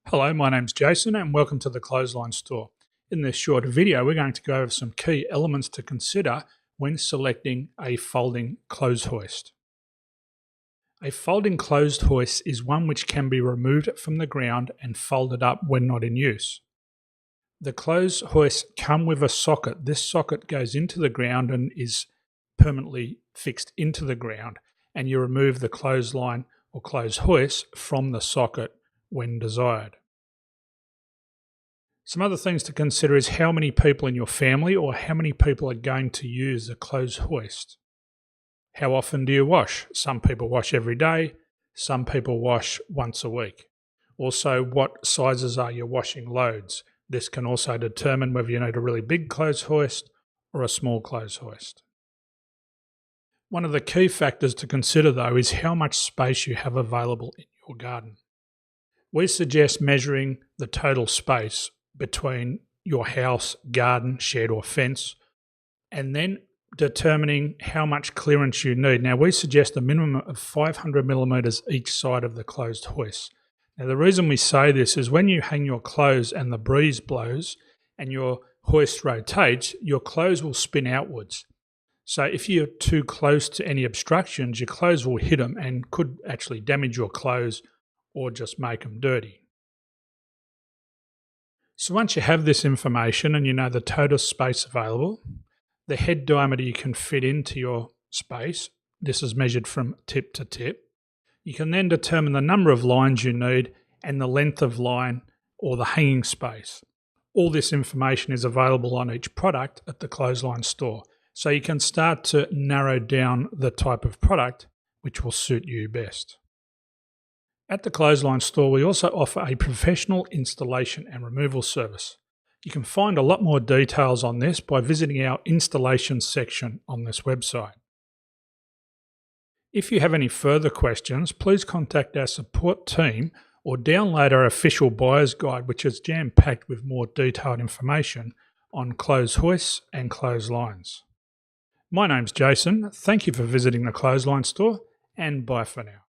Hello, my name's Jason and welcome to the Clothesline store. In this short video, we're going to go over some key elements to consider when selecting a folding clothes hoist. A folding clothes hoist is one which can be removed from the ground and folded up when not in use. The clothes hoists come with a socket. This socket goes into the ground and is permanently fixed into the ground, and you remove the clothesline or clothes hoist from the socket when desired. Some other things to consider is how many people in your family or how many people are going to use the clothes hoist. How often do you wash? Some people wash every day, some people wash once a week. Also, what sizes are your washing loads? This can also determine whether you need a really big clothes hoist or a small clothes hoist. One of the key factors to consider though is how much space you have available in your garden. We suggest measuring the total space between your house, garden, shed or fence, and then determining how much clearance you need. Now we suggest a minimum of 500 millimeters each side of the closed hoist. Now the reason we say this is when you hang your clothes and the breeze blows and your hoist rotates, your clothes will spin outwards. So if you're too close to any obstructions, your clothes will hit them and could actually damage your clothes or just make them dirty. So once you have this information and you know the total space available, the head diameter you can fit into your space, this is measured from tip to tip, you can then determine the number of lines you need and the length of line or the hanging space. All this information is available on each product at the Clothesline store. So you can start to narrow down the type of product which will suit you best. At the Clothesline store, we also offer a professional installation and removal service. You can find a lot more details on this by visiting our installation section on this website. If you have any further questions, please contact our support team or download our official buyer's guide, which is jam-packed with more detailed information on clothes hoists and clotheslines. My name's Jason. Thank you for visiting the Clothesline store, and bye for now.